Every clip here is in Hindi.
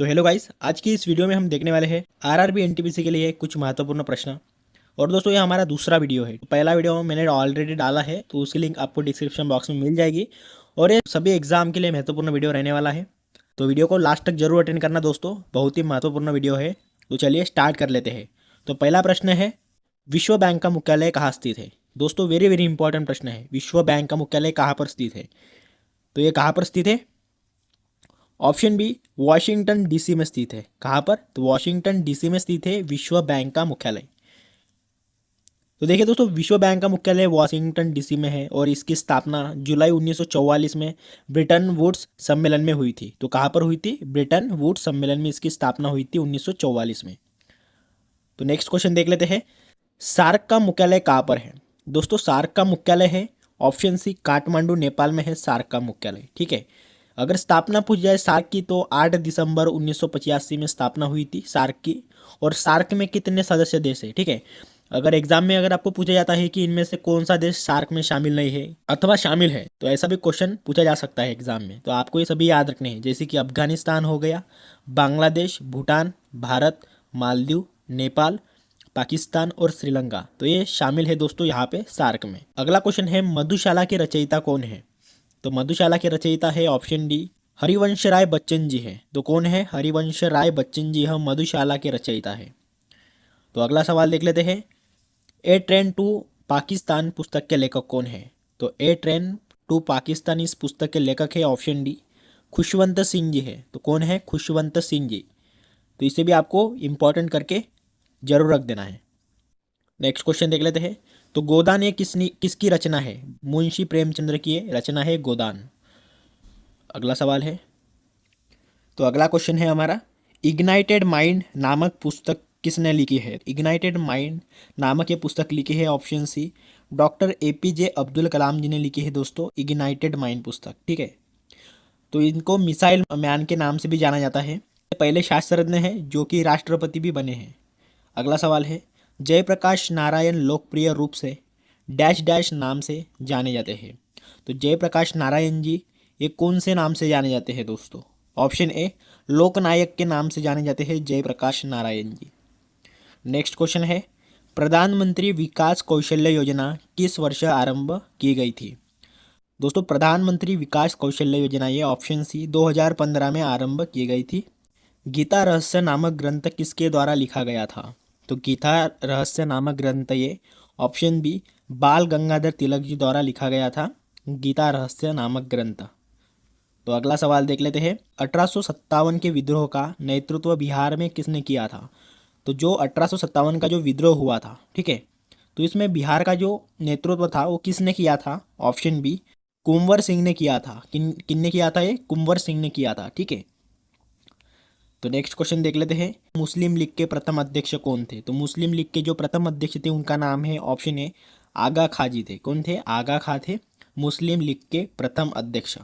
तो हेलो गाइस, आज की इस वीडियो में हम देखने वाले हैं आरआरबी एनटीपीसी के लिए कुछ महत्वपूर्ण प्रश्न। और दोस्तों ये हमारा दूसरा वीडियो है। पहला वीडियो मैंने ऑलरेडी डाला है तो उसकी लिंक आपको डिस्क्रिप्शन बॉक्स में मिल जाएगी। और ये सभी एग्जाम के लिए महत्वपूर्ण वीडियो रहने वाला है, तो वीडियो को लास्ट तक जरूर अटेंड करना दोस्तों, बहुत ही महत्वपूर्ण वीडियो है। तो चलिए स्टार्ट कर लेते हैं। तो पहला प्रश्न है, विश्व बैंक का मुख्यालय कहाँ स्थित है। दोस्तों वेरी वेरी इंपॉर्टेंट प्रश्न है, विश्व बैंक का मुख्यालय कहाँ पर स्थित है। तो ये कहाँ पर स्थित है? ऑप्शन बी, वॉशिंगटन डीसी में स्थित है। कहाँ पर? तो वॉशिंगटन डीसी में स्थित है विश्व बैंक का मुख्यालय। तो देखिए दोस्तों, विश्व बैंक का मुख्यालय वॉशिंगटन डीसी में है और इसकी स्थापना जुलाई 1944 में ब्रिटन वुड्स सम्मेलन में हुई थी। तो कहाँ पर हुई थी? ब्रिटन वुड्स सम्मेलन में इसकी स्थापना हुई थी 1944 में। तो नेक्स्ट क्वेश्चन देख लेते हैं, सार्क का मुख्यालय कहाँ पर है। दोस्तों सार्क का मुख्यालय है ऑप्शन सी, काठमांडू नेपाल में है सार्क का मुख्यालय। ठीक है, अगर स्थापना पूछ जाए सार्क की तो 8 दिसंबर 1985 में स्थापना हुई थी सार्क की। और सार्क में कितने सदस्य देश है? ठीक है, अगर एग्जाम में अगर आपको पूछा जाता है कि इनमें से कौन सा देश सार्क में शामिल नहीं है अथवा शामिल है, तो ऐसा भी क्वेश्चन पूछा जा सकता है एग्जाम में। तो आपको ये सभी याद रखने हैं, जैसे कि अफगानिस्तान हो गया, बांग्लादेश, भूटान, भारत, मालदीव, नेपाल, पाकिस्तान और श्रीलंका, तो ये शामिल है दोस्तों यहाँ पे सार्क में। अगला क्वेश्चन है, मधुशाला के रचयिता कौन है। तो मधुशाला के रचयिता है ऑप्शन डी, हरिवंश राय बच्चन जी है। तो कौन है? हरिवंश राय बच्चन जी हम मधुशाला के रचयिता है। तो अगला सवाल देख लेते हैं, ए ट्रेन टू पाकिस्तान पुस्तक के लेखक कौन है। तो ए ट्रेन टू पाकिस्तान इस पुस्तक के लेखक है ऑप्शन डी, खुशवंत सिंह जी है। तो कौन है? खुशवंत सिंह जी। तो इसे भी आपको इंपॉर्टेंट करके जरूर रख देना है। नेक्स्ट क्वेश्चन देख लेते हैं, तो गोदान ये किसकी रचना है। मुंशी प्रेमचंद्र की ये रचना है गोदान। अगला सवाल है, तो अगला क्वेश्चन है हमारा, इग्नाइटेड माइंड नामक पुस्तक किसने लिखी है। इग्नाइटेड माइंड नामक ये पुस्तक लिखी है option C, doctor APJ Abdul Kalam ji ने लिखी है दोस्तों इग्नाइटेड माइंड पुस्तक। ठीक है, तो इनको मिसाइल मैन के नाम से भी जाना जाता है। पहले शास्त्रज्ञ हैं जो कि राष्ट्रपति भी बने हैं। अगला सवाल है, जयप्रकाश नारायण लोकप्रिय रूप से डैश डैश नाम से जाने जाते हैं। तो जयप्रकाश नारायण जी ये कौन से नाम से जाने जाते हैं दोस्तों? ऑप्शन ए, लोकनायक के नाम से जाने जाते हैं जयप्रकाश नारायण जी। नेक्स्ट क्वेश्चन है, प्रधानमंत्री विकास कौशल्य योजना किस वर्ष आरंभ की गई थी। दोस्तों प्रधानमंत्री विकास कौशल्य योजना ये ऑप्शन सी 2015 में आरंभ की गई थी। गीता रहस्य नामक ग्रंथ किसके द्वारा लिखा गया था। तो गीता रहस्य नामक ग्रंथ ये ऑप्शन बी, बाल गंगाधर तिलक जी द्वारा लिखा गया था गीता रहस्य नामक ग्रंथ। तो अगला सवाल देख लेते हैं, 1857 के विद्रोह का नेतृत्व बिहार में किसने किया था। तो जो 1857 का जो विद्रोह हुआ था, ठीक है, तो इसमें बिहार का जो नेतृत्व था वो किसने किया था। ऑप्शन बी, कुंवर सिंह ने किया था। किनने किया था? ये कुंवर सिंह ने किया था। ठीक है, तो नेक्स्ट क्वेश्चन देख लेते हैं, मुस्लिम लीग के प्रथम अध्यक्ष कौन थे। तो मुस्लिम लीग के जो प्रथम अध्यक्ष थे उनका नाम है ऑप्शन ए, आगा खां जी थे। कौन थे? आगा खां थे मुस्लिम लीग के प्रथम अध्यक्ष।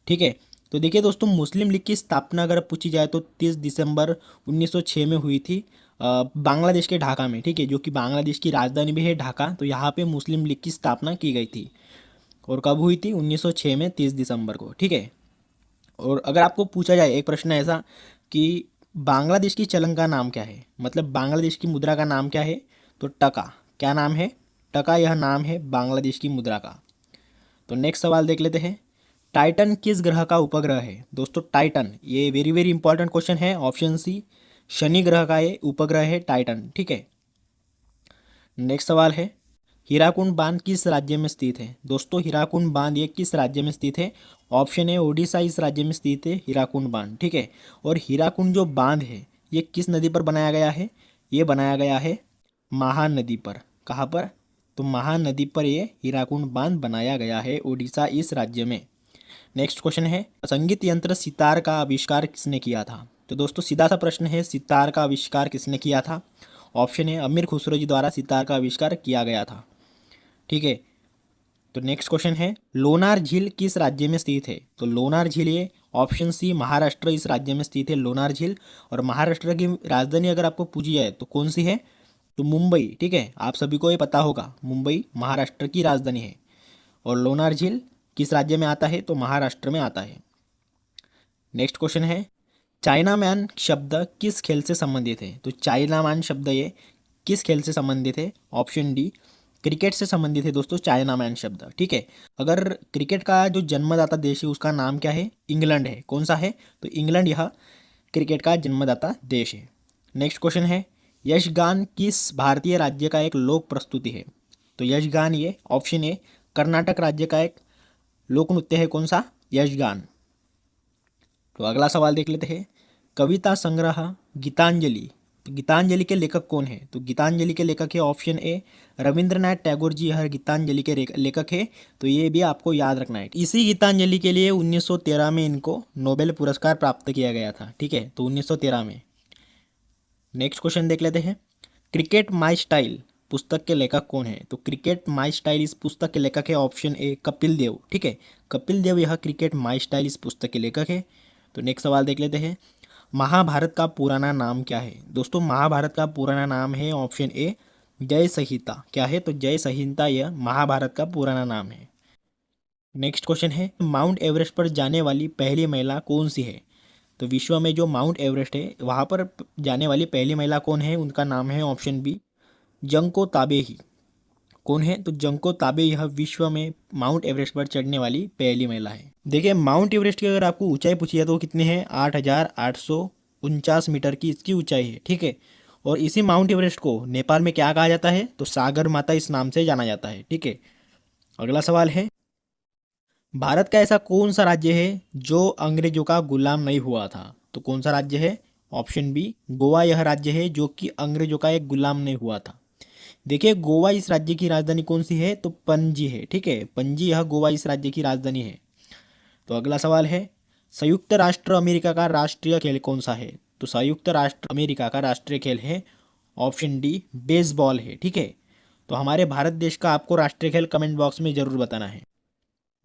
ठीक है, तो देखिए दोस्तों, मुस्लिम लीग की स्थापना अगर पूछी जाए तो 30 दिसंबर 1906 में हुई थी बांग्लादेश के ढाका में। ठीक है, जो कि बांग्लादेश की राजधानी भी है ढाका, तो यहाँ पे मुस्लिम लीग की स्थापना की गई थी। और कब हुई थी? 1906 में 30 दिसंबर को। ठीक है, और अगर आपको पूछा जाए एक प्रश्न ऐसा कि बांग्लादेश की चलन का नाम क्या है, मतलब बांग्लादेश की मुद्रा का नाम क्या है, तो टका। क्या नाम है? टका, यह नाम है बांग्लादेश की मुद्रा का। तो नेक्स्ट सवाल देख लेते हैं, टाइटन किस ग्रह का उपग्रह है। दोस्तों टाइटन ये वेरी वेरी इंपॉर्टेंट क्वेश्चन है, ऑप्शन सी, शनि ग्रह का ये उपग्रह है टाइटन। ठीक है, नेक्स्ट सवाल है, हीराकुंड बांध किस राज्य में स्थित है। दोस्तों हीराकुंड बांध ये किस राज्य में स्थित है। ऑप्शन है, ओडिशा इस राज्य में स्थित है हीराकुंड बांध। ठीक है, और हीराकुंड जो बांध है ये किस नदी पर बनाया गया है। ये बनाया गया है महानदी पर। कहाँ पर? तो महानदी पर ये हीराकुंड बांध बनाया गया है ओडिशा इस राज्य में। नेक्स्ट क्वेश्चन है, संगीत यंत्र सितार का आविष्कार किसने किया था। तो दोस्तों सीधा सा प्रश्न है, सितार का आविष्कार किसने किया था। ऑप्शन है, अमीर खुसरो जी द्वारा सितार का आविष्कार किया गया था। ठीक है, तो नेक्स्ट क्वेश्चन है, लोनार झील किस राज्य में स्थित है। तो लोनार झील ये ऑप्शन सी, महाराष्ट्र इस राज्य में स्थित है लोनार झील। और महाराष्ट्र की राजधानी अगर आपको पूछी जाए तो कौन सी है, तो मुंबई। ठीक है, आप सभी को ये पता होगा, मुंबई महाराष्ट्र की राजधानी है। और लोनार झील किस राज्य में आता है, तो महाराष्ट्र में आता है। नेक्स्ट क्वेश्चन है, चाइना मैन शब्द किस खेल से संबंधित है? तो चाइना मैन शब्द ये किस खेल से संबंधित है? ऑप्शन डी क्रिकेट से संबंधित है दोस्तों चाइना मैन शब्द। ठीक है, अगर क्रिकेट का जो जन्मदाता देश है उसका नाम क्या है? इंग्लैंड है। कौन सा है? तो इंग्लैंड यह क्रिकेट का जन्मदाता देश है। नेक्स्ट क्वेश्चन है, यशगान किस भारतीय राज्य का एक लोक प्रस्तुति है? तो यशगान ये ऑप्शन ए कर्नाटक राज्य का एक लोक नृत्य है। कौन सा? यशगान। तो अगला सवाल देख लेते हैं, कविता संग्रह गीतांजलि, तो गीतांजलि के लेखक कौन है? तो गीतांजलि के लेखक है ऑप्शन ए रविंद्रनाथ टैगोर जी यह गीतांजलि के लेखक है। तो ये भी आपको याद रखना है। इसी गीतांजलि के लिए 1913 में इनको नोबेल पुरस्कार प्राप्त किया गया था। ठीक है, तो 1913 में। नेक्स्ट क्वेश्चन देख लेते हैं, क्रिकेट माई स्टाइल पुस्तक के लेखक कौन है? तो क्रिकेट माई स्टाइल इस पुस्तक के लेखक है ऑप्शन ए कपिल देव। ठीक है, कपिल देव यह क्रिकेट माई स्टाइल इस पुस्तक के लेखक है। तो नेक्स्ट सवाल देख लेते हैं, महाभारत का पुराना नाम क्या है? दोस्तों महाभारत का पुराना नाम है ऑप्शन ए जय संहिता। क्या है? तो जय संहिता यह महाभारत का पुराना नाम है। नेक्स्ट क्वेश्चन है, माउंट एवरेस्ट पर जाने वाली पहली महिला कौन सी है? तो विश्व में जो माउंट एवरेस्ट है वहाँ पर जाने वाली पहली महिला कौन है? उनका नाम है ऑप्शन बी जंको ताबेही। कौन है? तो जंको ताबे यह विश्व में माउंट एवरेस्ट पर चढ़ने वाली पहली महिला है। देखिए माउंट एवरेस्ट की अगर आपको ऊंचाई पूछी है तो कितनी है? 8,849 मीटर की इसकी ऊंचाई है। ठीक है, और इसी माउंट एवरेस्ट को नेपाल में क्या कहा जाता है? तो सागर माता इस नाम से जाना जाता है। ठीक है, अगला सवाल है, भारत का ऐसा कौन सा राज्य है जो अंग्रेजों का गुलाम नहीं हुआ था? तो कौन सा राज्य है? ऑप्शन बी गोवा यह राज्य है जो कि अंग्रेजों का एक गुलाम नहीं हुआ था। देखिए गोवा इस राज्य की राजधानी कौन सी है? तो पणजी है। ठीक है, पणजी यह गोवा इस राज्य की राजधानी है। तो अगला सवाल है, संयुक्त राष्ट्र अमेरिका का राष्ट्रीय खेल कौन सा है? तो संयुक्त राष्ट्र अमेरिका का राष्ट्रीय खेल है ऑप्शन डी बेसबॉल है। ठीक है, तो हमारे भारत देश का आपको राष्ट्रीय खेल कमेंट बॉक्स में जरूर बताना है।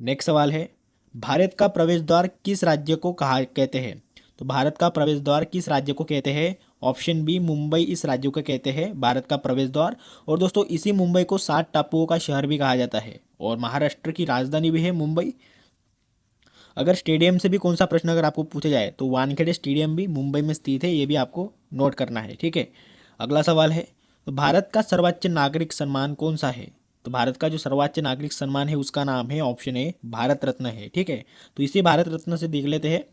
नेक्स्ट सवाल है, भारत का प्रवेश द्वार किस राज्य को कहा कहते हैं? तो भारत का प्रवेश द्वार किस राज्य को कहते हैं? ऑप्शन बी मुंबई इस राज्य को कहते हैं भारत का प्रवेश द्वार। और दोस्तों इसी मुंबई को 7 टापुओं का शहर भी कहा जाता है और महाराष्ट्र की राजधानी भी है मुंबई। अगर स्टेडियम से भी कौन सा प्रश्न अगर आपको पूछा जाए तो वानखेड़े स्टेडियम भी मुंबई में स्थित है, ये भी आपको नोट करना है। ठीक है, अगला सवाल है, तो भारत का सर्वोच्च नागरिक सम्मान कौन सा है? तो भारत का जो सर्वोच्च नागरिक सम्मान है उसका नाम है ऑप्शन ए भारत रत्न है। ठीक है, तो इसी भारत रत्न से देख लेते हैं,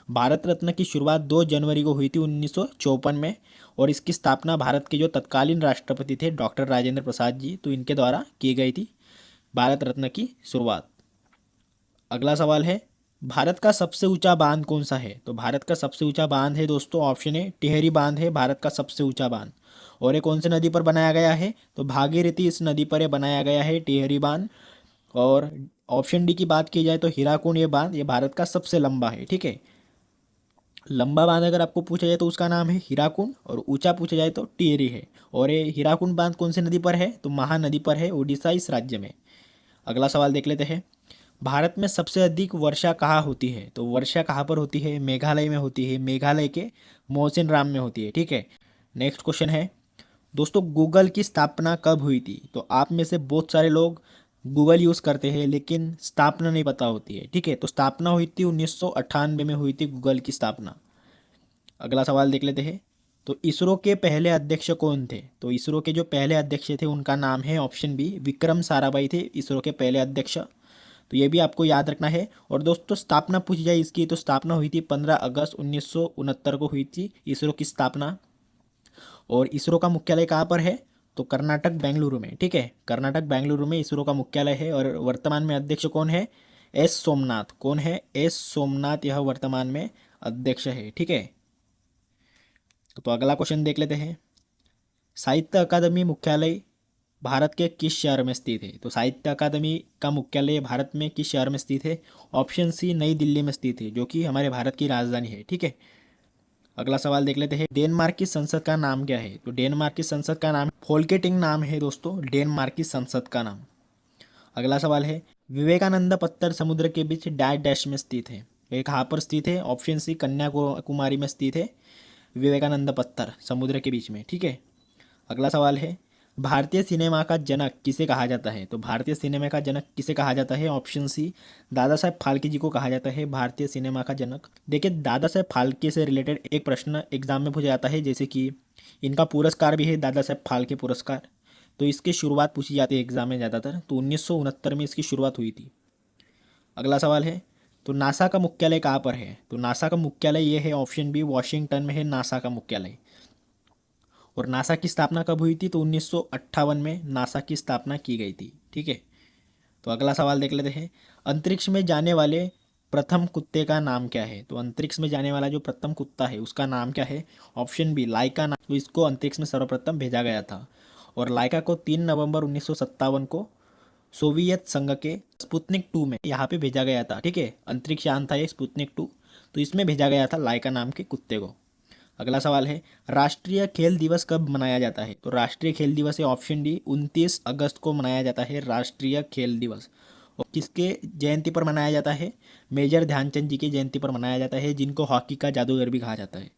भारत रत्न की शुरुआत 2 जनवरी को हुई थी 1954 में और इसकी स्थापना भारत के जो तत्कालीन राष्ट्रपति थे डॉक्टर राजेंद्र प्रसाद जी, तो इनके द्वारा की गई थी भारत रत्न की शुरुआत। अगला सवाल है, भारत का सबसे ऊंचा बांध कौन सा है? तो भारत का सबसे ऊंचा बांध है दोस्तों ऑप्शन ए टिहरी बांध है भारत का सबसे ऊंचा बांध। और ये कौन सी नदी पर बनाया गया है? तो भागीरथी इस नदी पर ये बनाया गया है टिहरी बांध। और ऑप्शन डी की बात की जाए तो हीराकुंड ये बांध ये भारत का सबसे लंबा है। ठीक है, लंबा बांध अगर आपको पूछा जाए तो उसका नाम है हीराकुंड और ऊंचा पूछा जाए तो टिहरी है। और ये हीराकुंड बांध कौन सी नदी पर है? तो महानदी पर है उड़ीसा इस राज्य में। अगला सवाल देख लेते हैं, भारत में सबसे अधिक वर्षा कहाँ होती है? तो वर्षा कहाँ पर होती है? मेघालय में होती है, मेघालय के मौसिनराम में होती है। ठीक है, नेक्स्ट क्वेश्चन है, दोस्तों गूगल की स्थापना कब हुई थी? तो आप में से बहुत सारे लोग गूगल यूज़ करते हैं लेकिन स्थापना नहीं पता होती है। ठीक है, तो स्थापना हुई थी 1998 में हुई थी गूगल की स्थापना। अगला सवाल देख लेते हैं, तो इसरो के पहले अध्यक्ष कौन थे? तो इसरो के जो पहले अध्यक्ष थे उनका नाम है ऑप्शन बी विक्रम साराभाई थे इसरो के पहले अध्यक्ष। तो ये भी आपको याद रखना है। और दोस्तों स्थापना पूछी जाए इसकी तो स्थापना हुई थी 15 अगस्त 1969 को हुई थी इसरो की स्थापना। और इसरो का मुख्यालय कहाँ पर है? तो कर्नाटक बेंगलुरु में। ठीक है, कर्नाटक बेंगलुरु में इसरो का मुख्यालय है। और वर्तमान में अध्यक्ष कौन है? एस सोमनाथ। कौन है? एस सोमनाथ यह वर्तमान में अध्यक्ष है। ठीक है, तो अगला क्वेश्चन देख लेते हैं, साहित्य अकादमी मुख्यालय भारत के किस शहर में स्थित है? तो साहित्य अकादमी का मुख्यालय भारत में किस शहर में स्थित है? ऑप्शन सी नई दिल्ली में स्थित है जो कि हमारे भारत की राजधानी है। ठीक है, अगला सवाल देख लेते हैं, डेनमार्क की संसद का नाम क्या है? तो डेनमार्क की संसद का नाम फोल्केटिंग नाम है दोस्तों डेनमार्क की संसद का नाम। अगला सवाल है, विवेकानंद पत्थर समुद्र के बीच डैश डैश में स्थित है। ये कहाँ पर स्थित है? ऑप्शन सी कन्याकुमारी में स्थित है विवेकानंद पत्थर समुद्र के बीच में। ठीक है, अगला सवाल है, भारतीय सिनेमा का जनक किसे कहा जाता है? तो भारतीय सिनेमा का जनक किसे कहा जाता है? ऑप्शन सी, दादा साहेब फाल्के जी को कहा जाता है भारतीय सिनेमा का जनक। देखिए, दादा साहेब फाल्के से रिलेटेड एक प्रश्न एग्जाम में पूछा जाता है, जैसे कि इनका पुरस्कार भी है दादा साहेब फाल्के पुरस्कार, तो इसकी शुरुआत पूछी जाती है एग्जाम में ज़्यादातर। तो 1969 में इसकी शुरुआत हुई थी। अगला सवाल है, तो नासा का मुख्यालय कहाँ पर है? तो नासा का मुख्यालय ये है, ऑप्शन बी, वॉशिंगटन में है नासा का मुख्यालय। और नासा की स्थापना कब हुई थी? तो 1958 में नासा की स्थापना की गई थी। ठीक है, तो अगला सवाल देख लेते हैं। अंतरिक्ष में जाने वाले प्रथम कुत्ते का नाम क्या है? तो अंतरिक्ष में जाने वाला जो प्रथम कुत्ता है उसका नाम क्या है? ऑप्शन बी, लाइका नाम। तो इसको अंतरिक्ष में सर्वप्रथम भेजा गया था और लाइका को 3 नवंबर 1957 को सोवियत संघ के स्पुतनिक 2 में यहाँ पे भेजा गया था। ठीक है, अंतरिक्ष यान था ये स्पुतनिक 2, तो इसमें भेजा गया था लाइका नाम के कुत्ते को। अगला सवाल है, राष्ट्रीय खेल दिवस कब मनाया जाता है? तो राष्ट्रीय खेल दिवस है, ऑप्शन डी, 29 अगस्त को मनाया जाता है राष्ट्रीय खेल दिवस। और किसके जयंती पर मनाया जाता है? मेजर ध्यानचंद जी की जयंती पर मनाया जाता है, जिनको हॉकी का जादूगर भी कहा जाता है।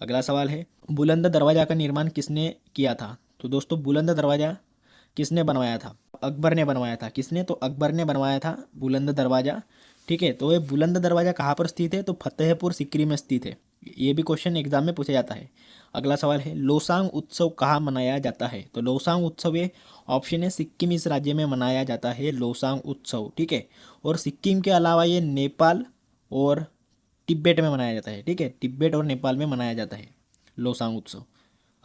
अगला सवाल है, बुलंद दरवाजा का निर्माण किसने किया था? तो दोस्तों, बुलंद दरवाजा किसने बनवाया था? अकबर ने बनवाया था। किसने? तो अकबर ने बनवाया था बुलंद दरवाजा। ठीक है, तो ये बुलंद दरवाजा कहाँ पर स्थित है? तो फतेहपुर सिकरी में स्थित है। ये भी क्वेश्चन एग्जाम में पूछा जाता है। अगला सवाल है, लोसांग उत्सव कहाँ मनाया जाता है? तो लोसांग उत्सव ये ऑप्शन है, सिक्किम इस राज्य में मनाया जाता है लोसांग उत्सव। ठीक है, और सिक्किम के अलावा ये नेपाल और तिब्बत में मनाया जाता है। ठीक है, तिब्बत और नेपाल में मनाया जाता है लोसांग उत्सव।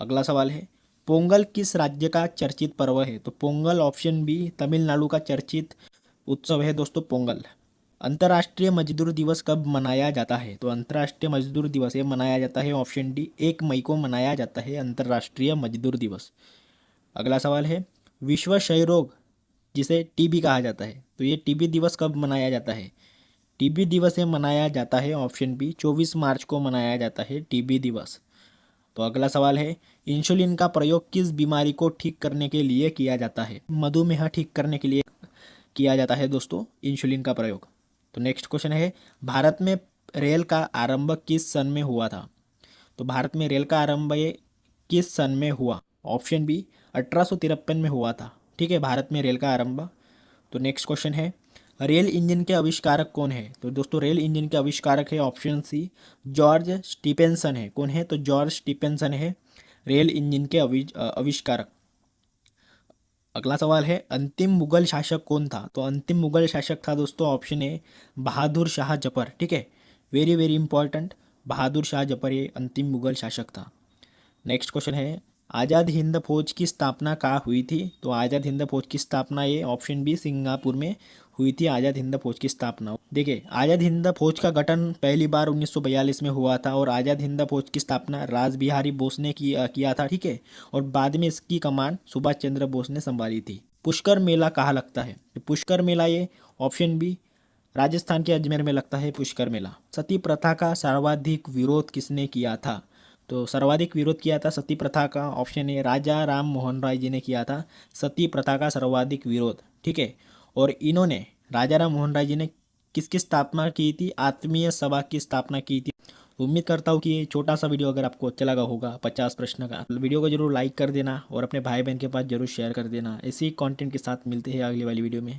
अगला सवाल है, पोंगल किस राज्य का चर्चित पर्व है? तो पोंगल, ऑप्शन बी, तमिलनाडु का चर्चित उत्सव है दोस्तों पोंगल। अंतर्राष्ट्रीय मजदूर दिवस कब मनाया जाता है? तो अंतर्राष्ट्रीय मजदूर दिवस ये मनाया जाता है, ऑप्शन डी, 1 मई को मनाया जाता है अंतर्राष्ट्रीय मजदूर दिवस। अगला सवाल है, विश्व क्षय रोग जिसे टीबी कहा जाता है, तो ये टीबी दिवस कब मनाया जाता है? टीबी दिवस ये मनाया जाता है, ऑप्शन बी, 24 मार्च को मनाया जाता है टीबी दिवस। तो अगला सवाल है, इंसुलिन का प्रयोग किस बीमारी को ठीक करने के लिए किया जाता है? मधुमेह ठीक करने के लिए किया जाता है दोस्तों इंसुलिन का प्रयोग। तो नेक्स्ट क्वेश्चन है, भारत में रेल का आरंभ किस सन में हुआ था? तो भारत में रेल का आरंभ ये किस सन में हुआ? ऑप्शन बी, 1853 में हुआ था। ठीक है, भारत में रेल का आरंभ। तो नेक्स्ट क्वेश्चन है, रेल इंजन के आविष्कारक कौन है? तो दोस्तों, रेल इंजन के आविष्कारक है, ऑप्शन सी, जॉर्ज स्टीफेंसन है। कौन है? तो जॉर्ज स्टीफेंसन है रेल इंजन के आविष्कारक। अगला सवाल है, अंतिम मुगल शासक कौन था? तो अंतिम मुगल शासक था दोस्तों, ऑप्शन ए, बहादुर शाह जफर। ठीक है, very very important, Bahadur Shah Zafar ये अंतिम मुगल शासक था। नेक्स्ट क्वेश्चन है, आज़ाद हिंद फौज की स्थापना कहाँ हुई थी? तो आज़ाद हिंद फौज की स्थापना ये ऑप्शन बी, सिंगापुर में हुई थी आज़ाद हिंद फौज की स्थापना। देखिए, आज़ाद हिंद फौज का गठन पहली बार 1942 में हुआ था और आज़ाद हिंद फौज की स्थापना राज बिहारी बोस ने किया था। ठीक है, और बाद में इसकी कमान सुभाष चंद्र बोस ने संभाली थी। पुष्कर मेला कहाँ लगता है? तो पुष्कर मेला ये ऑप्शन बी, राजस्थान के अजमेर में लगता है पुष्कर मेला। सती प्रथा का सर्वाधिक विरोध किसने किया था? तो सर्वाधिक विरोध किया था सती प्रथा का, ऑप्शन ए, राजा राम मोहन राय जी ने किया था सती प्रथा का सर्वाधिक विरोध। ठीक है, और इन्होंने, राजा राम मोहन राय जी ने किसकी स्थापना की थी? आत्मीय सभा की स्थापना की थी। उम्मीद करता हूँ कि ये छोटा सा वीडियो अगर आपको अच्छा लगा होगा 50 प्रश्न का, वीडियो को जरूर लाइक कर देना और अपने भाई बहन के पास जरूर शेयर कर देना। इसी कंटेंट के साथ मिलते हैं अगली वाली वीडियो में।